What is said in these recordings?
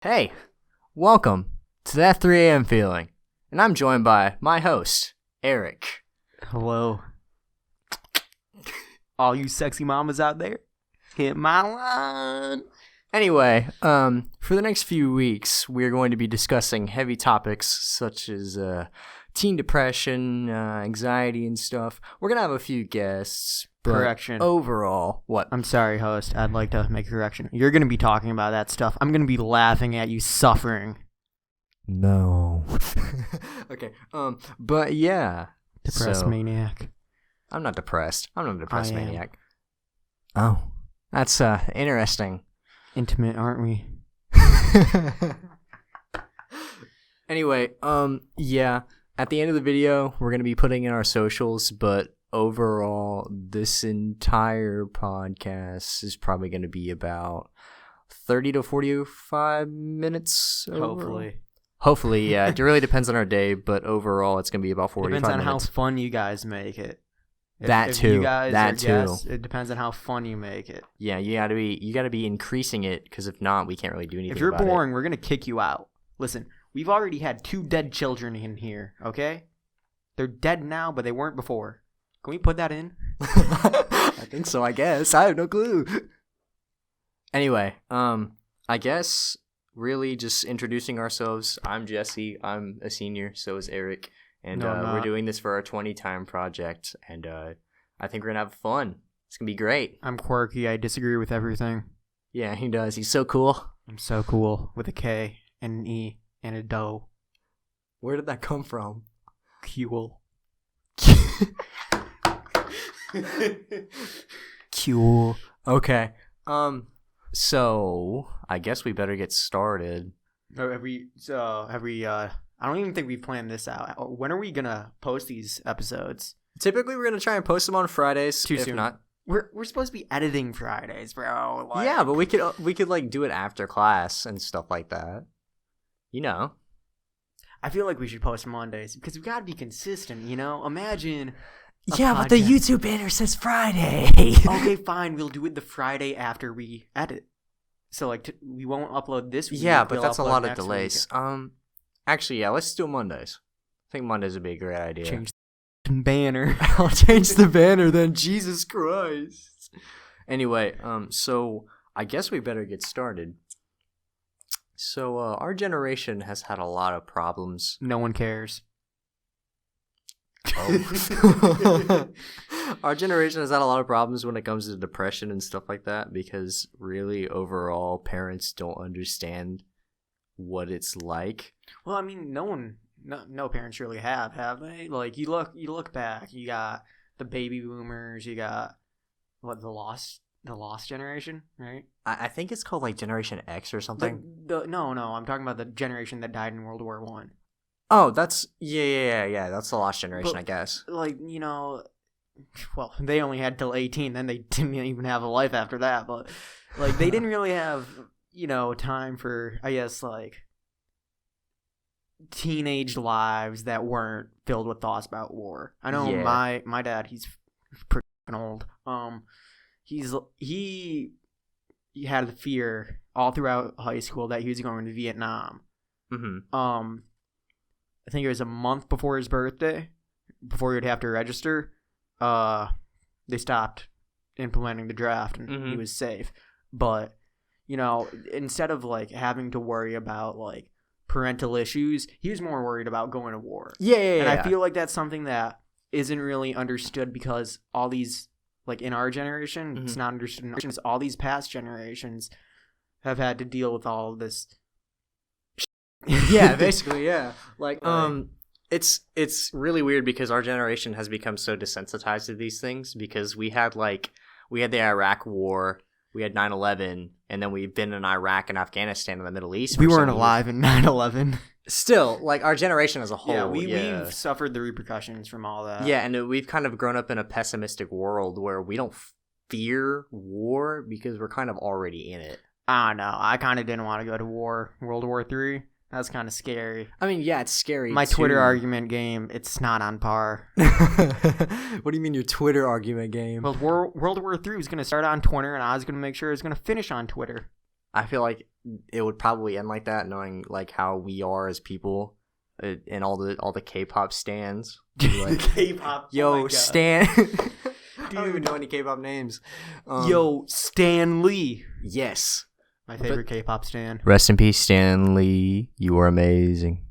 Hey, welcome to That3AMFeeling, and I'm joined by my host, Eric. Hello. All you sexy mamas out there, hit my line. Anyway, for the next few weeks, we're going to be discussing heavy topics such as teen depression, anxiety, and stuff. We're going to have a few guests. But Correction. Overall, what? I'm sorry, host. I'd like to make a correction. You're going to be talking about that stuff. I'm going to be laughing at you suffering. No. Okay. But yeah. Depressed maniac. I'm not depressed. I'm not a depressed I am. maniac. Oh, that's interesting. Intimate, aren't we? Anyway, yeah. At the end of the video, we're gonna be putting in our socials, but overall, this entire podcast is probably gonna be about 30 to 45 minutes. Hopefully, yeah. It really depends on our day, but overall, it's gonna be about 45 minutes. Depends on how fun you guys make it. If you guys that are too. guests, it depends on how fun you make it. Yeah, you gotta be increasing it, because if not, we can't really do anything. If you're about boring, we're gonna kick you out. Listen, we've already had 2 dead children in here. Okay, they're dead now, but they weren't before. Can we put that in? I think so. I guess I have no clue. Anyway, I guess really just introducing ourselves. I'm Jesse. I'm a senior. So is Eric. And No, I'm we're not. doing this for our 20 time project, and I think we're gonna have fun. It's gonna be great. I'm quirky. I disagree with everything. Yeah, he does. He's so cool. I'm so cool with a K and an E and a dough. Where did that come from? Cool. Cool. Okay. So I guess we better get started. Have we? I don't even think we planned this out. When are we gonna post these episodes? Typically, we're gonna try and post them on Fridays. Too if soon. Not. We're supposed to be editing Fridays, bro. Like, Yeah, but we could like do it after class and stuff like that. You know. I feel like we should post Mondays because we gotta be consistent. You know, imagine. Yeah, but the YouTube banner says Friday. Okay, fine. We'll do it the Friday after we edit. So like we won't upload this week. Yeah, but we'll that's a upload lot of next delays. week. Actually, yeah, let's do Mondays. I think Mondays would be a great idea. Change the banner. I'll change the banner then. Jesus Christ. Anyway, so I guess we better get started. So our generation has had a lot of problems. No one cares. Oh. Our generation has had a lot of problems when it comes to depression and stuff like that, because really overall parents don't understand what it's like. Well, I mean, no parents really have they? Like you look back, you got the baby boomers, you got what the lost generation, right? I think it's called like Generation X or something. No, I'm talking about the generation that died in World War One. Oh, that's yeah. That's the lost generation, I guess. Like, well, they only had till 18, then they didn't even have a life after that. But like, they didn't really have time for, I guess, like teenage lives that weren't filled with thoughts about war. I know my dad, he's pretty old. He had the fear all throughout high school that he was going to Vietnam. Mm-hmm. I think it was a month before his birthday, before he'd have to register. They stopped implementing the draft, and he was safe. But instead of like having to worry about like parental issues, he was more worried about going to war. Yeah. And I feel like that's something that isn't really understood, because all these, like in our generation, it's not understood. All these past generations have had to deal with all of this. Yeah, basically, yeah. Like, it's really weird because our generation has become so desensitized to these things, because we had the Iraq War, we had 9/11, and then we've been in Iraq and Afghanistan and the Middle East. We weren't alive in 9/11. Still, like, our generation as a whole. Yeah, we've suffered the repercussions from all that. Yeah, and we've kind of grown up in a pessimistic world where we don't fear war because we're kind of already in it. I don't know. I kind of didn't want to go to war. World War III. That's kind of scary. I mean, yeah, it's scary. My Twitter argument game, it's not on par. What do you mean your Twitter argument game? Well, World War III was going to start on Twitter, and I was going to make sure it was going to finish on Twitter. I feel like it would probably end like that, knowing like how we are as people, and all the K-pop stans. Like, K-pop. yo, Stan. I don't even know any K-pop names. Yo, Stan Lee. Yes. My favorite K-pop stan. Rest in peace, Stan Lee. You are amazing.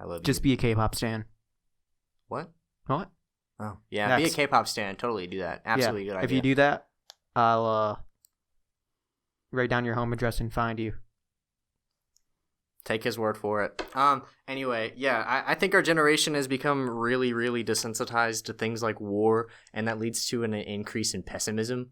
I love you. Just be a K-pop stan. What? What? Oh, yeah. Next. Be a K-pop stan. Totally do that. Absolutely good idea. If you do that, I'll write down your home address and find you. Take his word for it. Anyway, yeah, I think our generation has become really, really desensitized to things like war, and that leads to an increase in pessimism.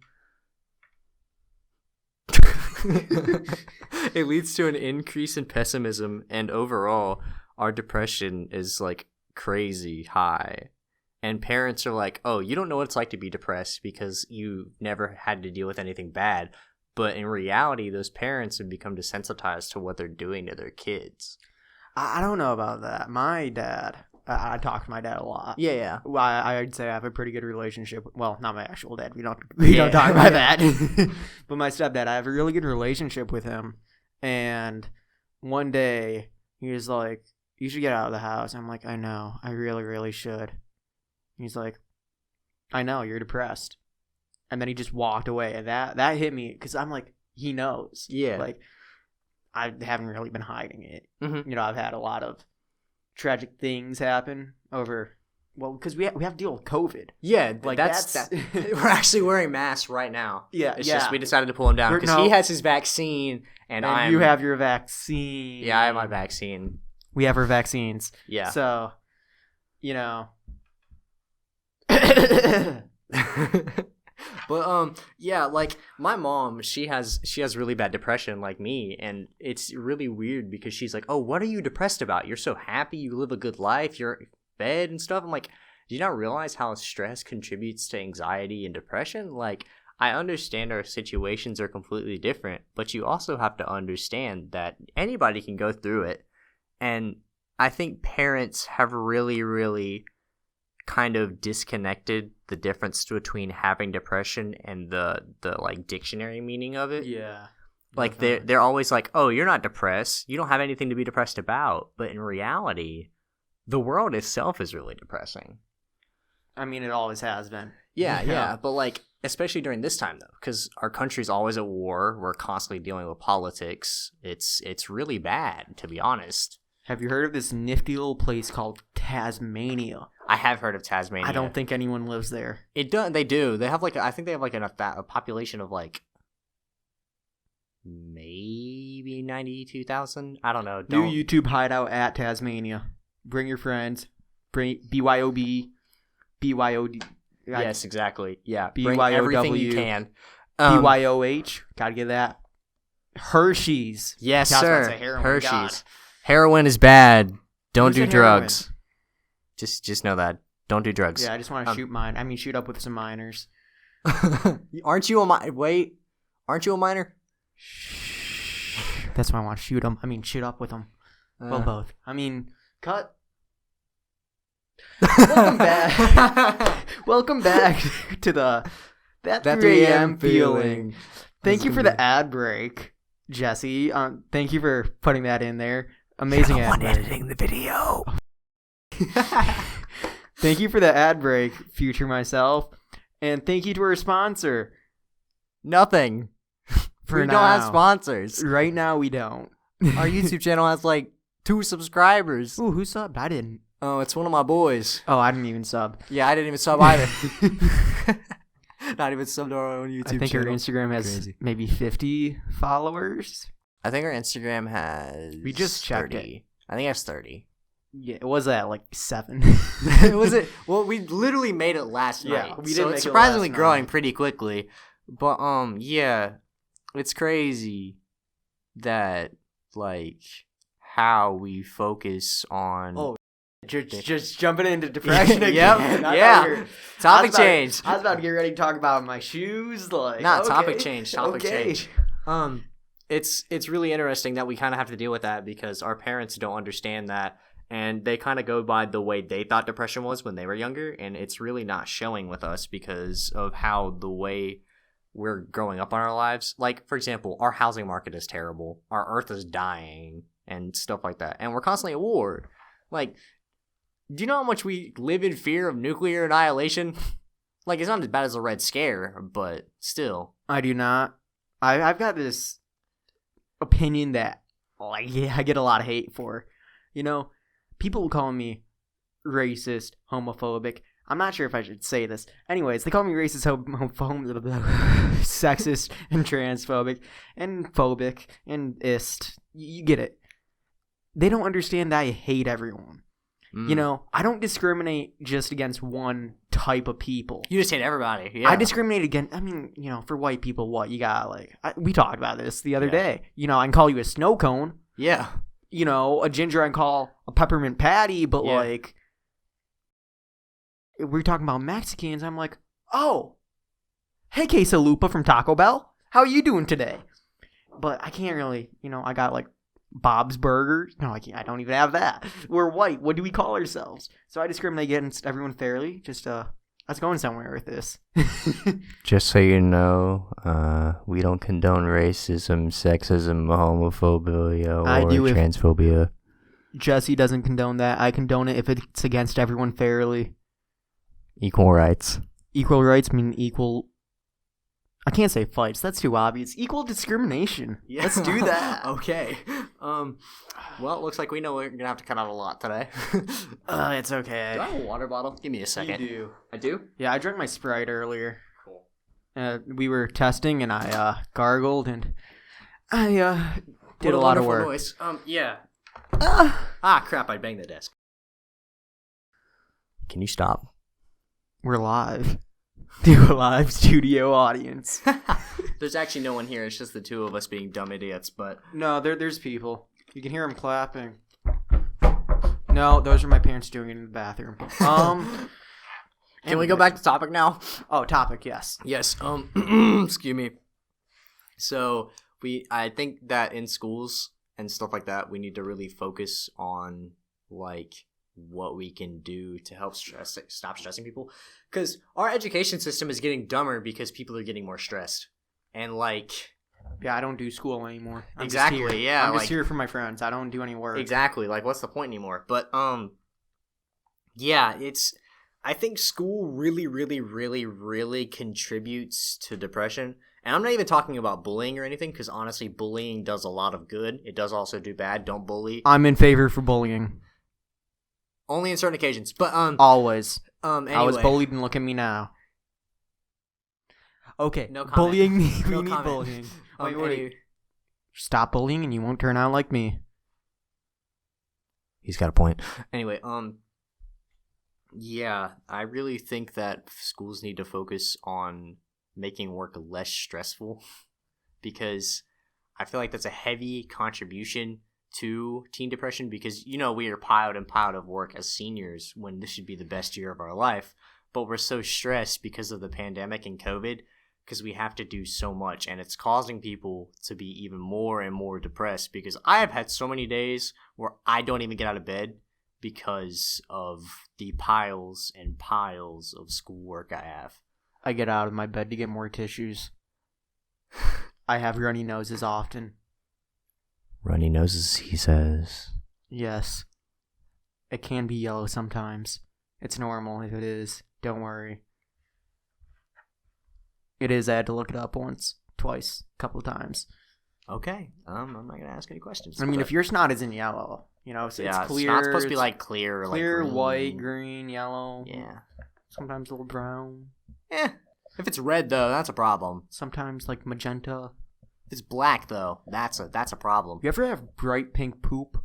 It leads to an increase in pessimism, and overall, our depression is like crazy high. And parents are like, oh, you don't know what it's like to be depressed because you never had to deal with anything bad. But in reality, those parents have become desensitized to what they're doing to their kids. I don't know about that. My dad, I talk to my dad a lot. Yeah. Well, I'd say I have a pretty good relationship. Well, not my actual dad. We don't talk about that. But my stepdad, I have a really good relationship with him. And one day, he was like, you should get out of the house. I'm like, I know. I really, really should. He's like, I know. You're depressed. And then he just walked away. And that hit me because I'm like, he knows. Yeah. Like, I haven't really been hiding it. Mm-hmm. You know, I've had a lot of tragic things happen over, well, because we have to deal with COVID. Yeah, Like, that's we're actually wearing masks right now. Yeah, It's just we decided to pull him down because he has his vaccine and you have your vaccine. Yeah, I have my vaccine. We have our vaccines. Yeah. So, you know. But yeah, like my mom, she has really bad depression like me, and it's really weird because she's like, "Oh, what are you depressed about? You're so happy, you live a good life, you're fed and stuff." I'm like, "Do you not realize how stress contributes to anxiety and depression? Like, I understand our situations are completely different, but you also have to understand that anybody can go through it." And I think parents have really, really kind of disconnected the difference between having depression and the like dictionary meaning of it. Yeah. Like they're always like, "Oh, you're not depressed. You don't have anything to be depressed about." But in reality, the world itself is really depressing. I mean, it always has been. Yeah. But like, especially during this time though, because our country's always at war. We're constantly dealing with politics. It's really bad, to be honest. Have you heard of this nifty little place called Tasmania? I have heard of Tasmania. I don't think anyone lives there. They do. They have like I think they have like a population of like maybe 92,000. I don't know. New YouTube hideout at Tasmania. Bring your friends. Bring BYOB, BYOD. Yes, exactly. Yeah. BYOW. Bring everything you can. BYOH. Gotta get that. Hershey's. Yes, sir. Heroin. Hershey's. God. Heroin is bad. Don't Who's do a drugs. Just know that. Don't do drugs. Yeah, I just want to shoot up with some minors. Aren't you a minor? That's why I want to shoot them. I mean, shoot up with them. Well, both. I mean, cut. Welcome back. Welcome back to the That3AM feeling. Thank you for the ad break, Jesse. Thank you for putting that in there. Amazing ad break. Editing the video. Thank you for the ad break, future myself. And thank you to our sponsor. Nothing. We don't have sponsors. Right now, we don't. Our YouTube channel has like 2 subscribers. Ooh, who subbed? I didn't. Oh, it's one of my boys. Oh, I didn't even sub. Yeah, I didn't even sub either. Not even sub to our own YouTube channel. I think our Instagram has maybe 50 followers. I think our Instagram has We just checked 30. it. I think it has 30. Yeah, it was at like 7. Was it? Well, we literally made it last night. We did so make it's it surprisingly last growing night. pretty quickly. But yeah, it's crazy that like how we focus on. Oh, just jumping into depression again. Yep. Yeah. Topic change. I was about to get ready to talk about my shoes. Like, Not okay, topic change. Topic okay. change. It's really interesting that we kind of have to deal with that because our parents don't understand that. And they kind of go by the way they thought depression was when they were younger. And it's really not showing with us because of how the way we're growing up on our lives. Like, for example, our housing market is terrible. Our earth is dying and stuff like that. And we're constantly at war. Like, do you know how much we live in fear of nuclear annihilation? Like, it's not as bad as the Red Scare, but still. I do not. I've got this opinion that, like, yeah, I get a lot of hate for. You know, people call me racist, homophobic. I'm not sure if I should say this. Anyways, they call me racist, sexist, and transphobic, and phobic, and ist. You get it. They don't understand that I hate everyone. You know, I don't discriminate just against one type of people. You just hate everybody. Yeah. I discriminate against, I mean, you know, for white people, what? You got, like, we talked about this the other day. You know, I can call you a snow cone. Yeah. You know, a ginger I can call a peppermint patty, but, like, if we're talking about Mexicans, I'm like, oh, hey, Quesalupa from Taco Bell. How are you doing today? But I can't really, you know, I got, like, Bob's Burgers. No, I can't. I don't even have that. We're white. What do we call ourselves? So I discriminate against everyone fairly. Just I was going somewhere with this. Just so you know, we don't condone racism, sexism, homophobia, or transphobia. Jesse doesn't condone that. I condone it if it's against everyone fairly. Equal rights. Equal rights mean equal. I can't say fights. That's too obvious. Equal discrimination. Yeah. Let's do that. Okay. Well, it looks like we know we're gonna have to cut out a lot today. It's okay. Do I have a water bottle? Give me a second. You do. I do? Yeah, I drank my Sprite earlier. Cool. We were testing, and I gargled, and I did a lot of work. Noise. Yeah. Crap! I banged the desk. Can you stop? We're live. Do a live studio audience. There's actually no one here. It's just the two of us being dumb idiots. But no, there's people. You can hear them clapping. No, those are my parents doing it in the bathroom. Can we go back to topic now? Oh, topic, yes. Yes. Excuse me. So I think that in schools and stuff like that, we need to really focus on like what we can do to help stop stressing people, because our education system is getting dumber because people are getting more stressed, and like, yeah, I don't do school anymore. I'm just here for my friends. I don't do any work. Exactly. Like, what's the point anymore? But yeah, I think school really, really, really, really contributes to depression. And I'm not even talking about bullying or anything, because honestly, bullying does a lot of good. It does also do bad. Don't bully. I'm in favor for bullying. Only in certain occasions, but always. Anyway. I was bullied, and look at me now. Okay, no comment. Bullying. We no need comment. bullying. Wait. Stop bullying, and you won't turn out like me. He's got a point. Anyway, yeah, I really think that schools need to focus on making work less stressful, because I feel like that's a heavy contribution to teen depression, because, you know, we are piled and piled of work as seniors when this should be the best year of our life, but we're so stressed because of the pandemic and COVID, because we have to do so much, and it's causing people to be even more and more depressed, because I have had so many days where I don't even get out of bed because of the piles and piles of schoolwork I have. I get out of my bed to get more tissues. I have runny noses often. Runny noses, he says. Yes. It can be yellow sometimes. It's normal if it is. Don't worry. It is. I had to look it up twice, a couple of times. Okay. I'm not going to ask any questions. I mean, if your snot isn't yellow, you know, so yeah, it's clear. It's not supposed to be like clear, like green. White, green, yellow. Yeah. Sometimes a little brown. If it's red, though, that's a problem. Sometimes like magenta. If it's black, though, that's a problem. You ever have bright pink poop?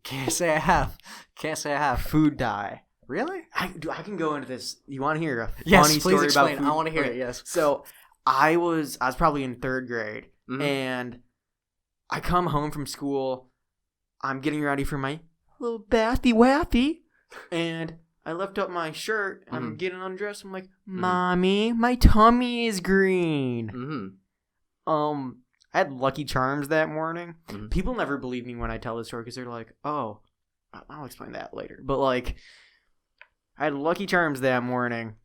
Can't say I have. Food dye. Really? I can go into this. You want to hear a yes, funny please story explain. about food? I want to hear it, yes. So I was probably in 3rd grade, and I come home from school. I'm getting ready for my little bathy waffy, and I lift up my shirt. I'm getting undressed. I'm like, Mommy, my tummy is green. I had Lucky Charms that morning. People never believe me when I tell this story, because they're like, oh, I'll explain that later. But like, I had Lucky Charms that morning,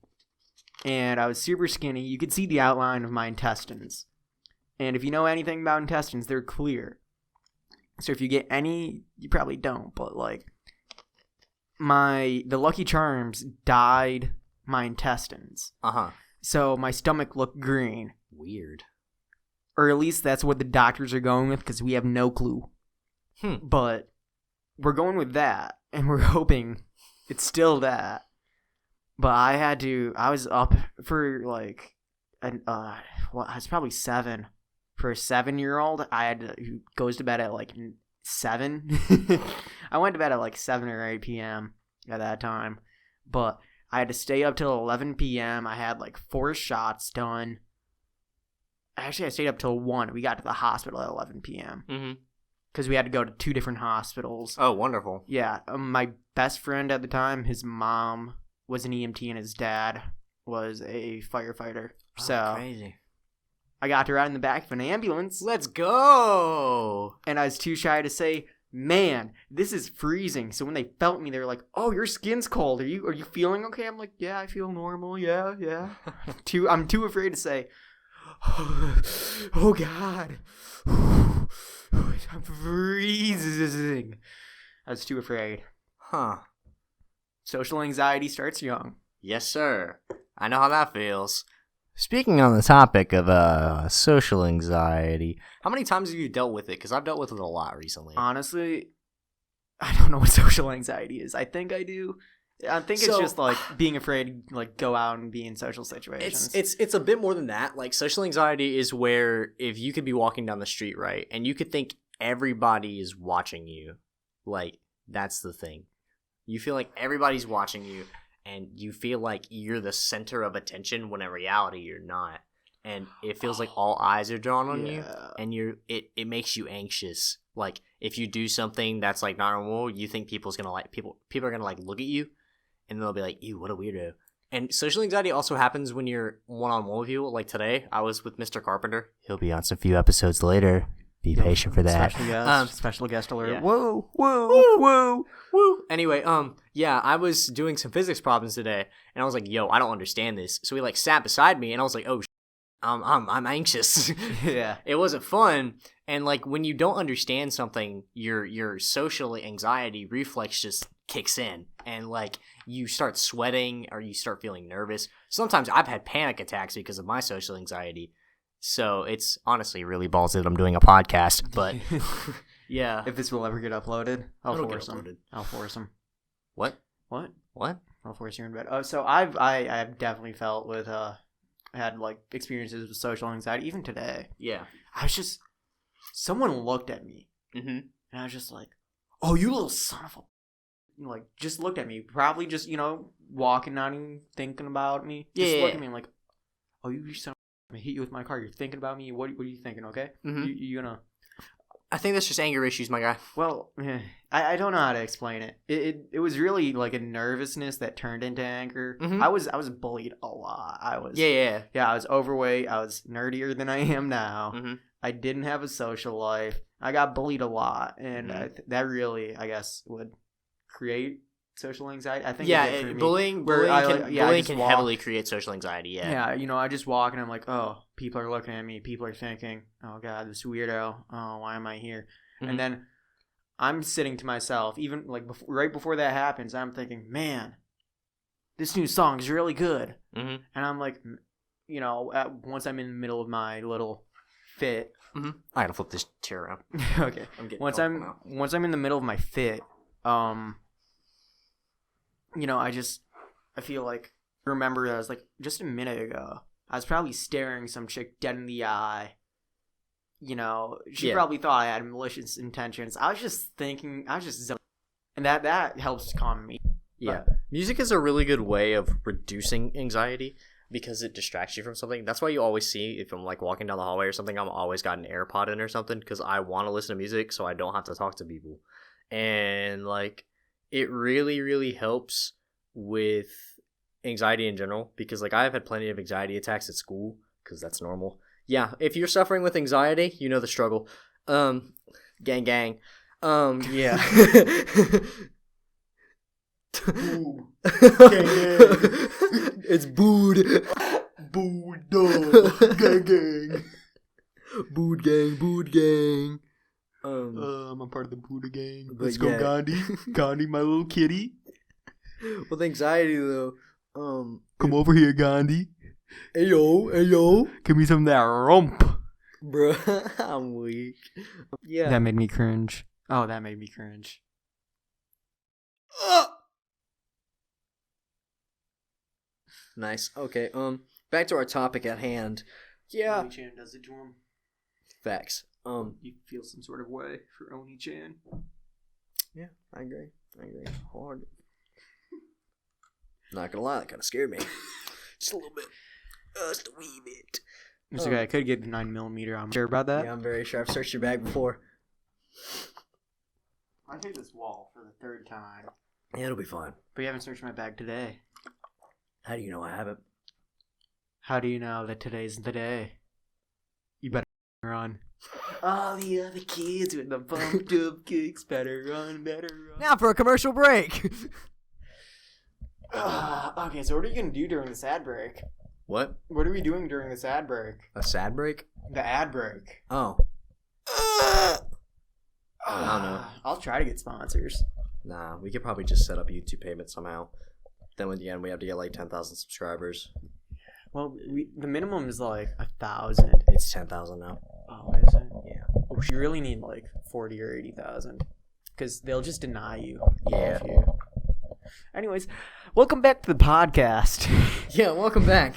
and I was super skinny. You could see the outline of my intestines. And if you know anything about intestines, they're clear. So if you get any, you probably don't, but like the Lucky Charms dyed my intestines. Uh-huh. So my stomach looked green. Weird. Or at least that's what the doctors are going with, because we have no clue. But we're going with that, and we're hoping it's still that. But I was up for like, I was probably 7. For a 7-year-old, who goes to bed at like 7. I went to bed at like 7 or 8 p.m. at that time. But I had to stay up till 11 p.m. I had like 4 shots done. Actually, I stayed up till 1. We got to the hospital at 11 p.m. Mm-hmm. Because we had to go to 2 different hospitals. Oh, wonderful. Yeah. My best friend at the time, his mom was an EMT and his dad was a firefighter. Oh, so crazy. I got to ride in the back of an ambulance. Let's go! And I was too shy to say, man, this is freezing. So when they felt me, they were like, oh, your skin's cold. Are you feeling okay? I'm like, yeah, I feel normal. Yeah. I'm too afraid to say, oh God. I'm freezing. I was too afraid. Huh. Social anxiety starts young. Yes, sir. I know how that feels. Speaking on the topic of social anxiety, how many times have you dealt with it? Because I've dealt with it a lot recently. Honestly, I don't know what social anxiety is. I think I do. I think it's just like being afraid to like go out and be in social situations. It's a bit more than that. Like social anxiety is where if you could be walking down the street, right, and you could think everybody is watching you, like that's the thing. You feel like everybody's watching you. And you feel like you're the center of attention when in reality you're not. And it feels like all eyes are drawn on you. And it makes you anxious. Like if you do something that's like not normal, you think people are gonna like look at you and they'll be like, ew, what a weirdo. And social anxiety also happens when you're one-on-one with people. Like today, I was with Mr. Carpenter. He'll be on some few episodes later. Be patient for that. Special guest alert. Yeah. Whoa. Anyway, yeah, I was doing some physics problems today, and I was like, yo, I don't understand this. So he like sat beside me, and I was like, oh, I'm anxious. Yeah. It wasn't fun. And like when you don't understand something, your social anxiety reflex just kicks in, and like you start sweating or you start feeling nervous. Sometimes I've had panic attacks because of my social anxiety. So it's honestly really ballsy that I'm doing a podcast, but yeah. If this will ever get uploaded, I'll force them. What? I'll force you in bed. Oh, so I've definitely felt with had like experiences with social anxiety even today. Yeah. I was just someone looked at me, and I was just like, "Oh, you little son of a." Like just looked at me, probably just walking, not even thinking about me. Just looked at me and like, "Oh, you son. I'm gonna hit you with my car. You're thinking about me. What are you thinking? Okay, you gonna." I think that's just anger issues, my guy. Well, I don't know how to explain it. It was really like a nervousness that turned into anger. I was bullied a lot. I was I was overweight. I was nerdier than I am now. I didn't have a social life. I got bullied a lot, and that really, I guess, would create social anxiety. I think bullying can heavily create social anxiety. Yeah, I just walk and I'm like, oh, people are looking at me. People are thinking, oh God, this weirdo. Oh, why am I here? And then I'm sitting to myself, even like right before that happens, I'm thinking, man, this new song is really good. And I'm like, once I'm in the middle of my little fit, I gotta flip this chair around. Okay, once I'm in the middle of my fit, I feel like, remember that I was like, just a minute ago, I was probably staring some chick dead in the eye. She probably thought I had malicious intentions. I was just thinking, and that helps calm me. Yeah. Music is a really good way of reducing anxiety because it distracts you from something. That's why you always see, if I'm like walking down the hallway or something, I'm always got an AirPod in or something because I want to listen to music so I don't have to talk to people. And like, it really, really helps with anxiety in general because like I've had plenty of anxiety attacks at school because that's normal. Yeah, if you're suffering with anxiety, you know the struggle. Gang. Yeah. Boob. It's booed. Booed dog. Gang gang. Bood gang, bood gang. I'm part of the Buddha gang. But Let's go, yeah. Gandhi. Gandhi, my little kitty. With anxiety though, Come over here, Gandhi. Ayo, Give me some of that rump. bruh, I'm weak. Yeah. That made me cringe. Oh, that made me cringe. Nice. Okay. Back to our topic at hand. Yeah. Oni-chan does it to him. Facts. You feel some sort of way for Oni-chan. Yeah, I agree. Hard. Not gonna lie, that kind of scared me. Just a little bit. Just a wee bit. It's okay. I could get 9mm. I'm sure about that. Yeah, I'm very sure. I've searched your bag before. I hit this wall for the third time. Yeah, it'll be fine. But you haven't searched my bag today. How do you know I haven't? How do you know that today's the day? You better run. All the other kids with the bumped up kicks better run. Now for a commercial break. Okay, so what are you going to do during this ad break? What? What are we doing during this ad break? A sad break? The ad break. Oh. I don't know. I'll try to get sponsors. Nah, we could probably just set up YouTube payment somehow. Then at the end, we have to get like 10,000 subscribers. Well, the minimum is like 1,000. It's 10,000 now. Oh, is it? Yeah. Oh, you really need like 40 or 80,000. Because they'll just deny you. Yeah. If you... Anyways, welcome back to the podcast. Yeah, welcome back.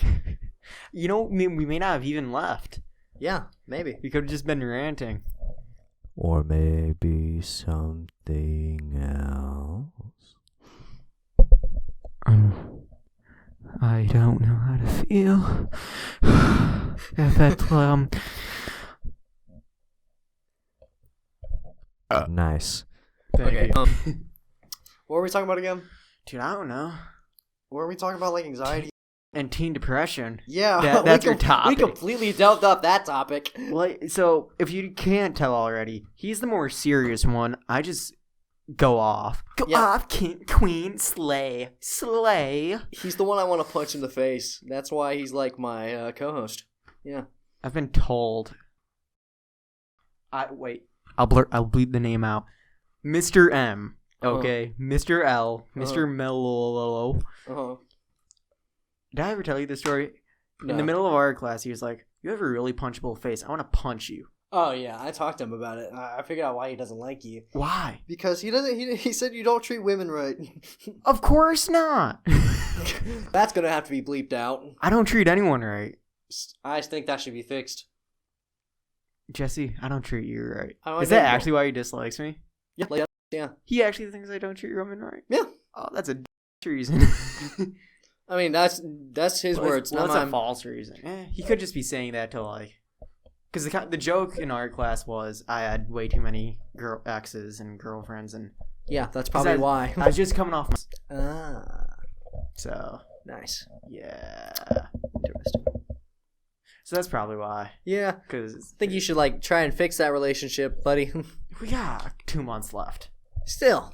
You know, we may not have even left. Yeah, maybe. We could have just been ranting. Or maybe something else. I don't know how to feel. Nice. Thank Okay. you. What were we talking about again? Dude, I don't know. Were we talking about like anxiety? And teen depression. Yeah, That's your topic. We completely delved off that topic. Well, so if you can't tell already, he's the more serious one. I just go off. Go off, king, queen, slay. He's the one I want to punch in the face. That's why he's like my co-host. Yeah. I've been told. I'll bleep the name out. Mr. M. Okay, Mr. L. Mr. Mello. Uh-huh. Did I ever tell you this story? No. In the middle of our class, he was like, "You have a really punchable face. I want to punch you." Oh yeah, I talked to him about it. I figured out why he doesn't like you. Why? Because he doesn't. He said you don't treat women right. Of course not. That's gonna have to be bleeped out. I don't treat anyone right. I think that should be fixed. Jesse, I don't treat you right. I Is that actually why he dislikes me? Yeah, like, yeah. He actually thinks I don't treat women right? Yeah. Oh, that's a reason. I mean, that's his words, not that's mine. a false reason. He could just be saying that to like... Because the joke in our class was I had way too many girl exes and girlfriends. And Yeah, that's probably why. I was just coming off... So... Nice. Yeah. Interesting. So that's probably why. Yeah. Because I think you should like try and fix that relationship, buddy. we got 2 months left. Still.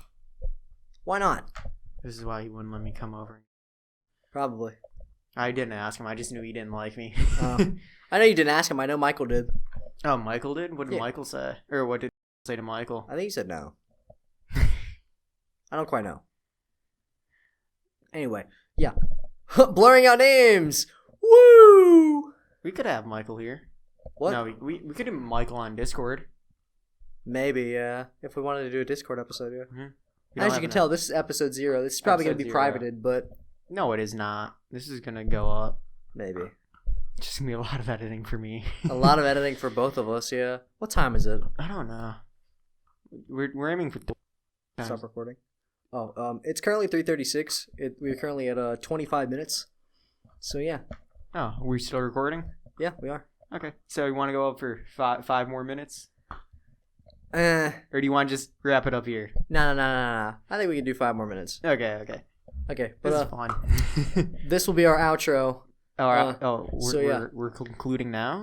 Why not? This is why he wouldn't let me come over. Probably. I didn't ask him. I just knew he didn't like me. I know you didn't ask him. I know Michael did. Oh, Michael did? What did Michael say? Or what did he say to Michael? I think he said no. I don't quite know. Anyway, yeah. Blurring out names! Woo! We could have Michael here. What? No, we could have Michael on Discord. Maybe, yeah. If we wanted to do a Discord episode, yeah. Mm-hmm. As you can tell, this is episode 0. This is probably going to be privated, but... No, it is not. This is going to go up. Maybe. It's just going to be a lot of editing for me. A lot of editing for both of us, yeah. What time is it? I don't know. We're aiming for... Stop recording. Oh, it's currently 3:36. We're currently at 25 minutes. So, yeah. Oh, are we still recording? Yeah, we are. Okay. So you want to go up for five more minutes? Or do you want to just wrap it up here? No. I think we can do 5 more minutes. Okay. Okay. This is fun. This will be our outro. We're concluding now?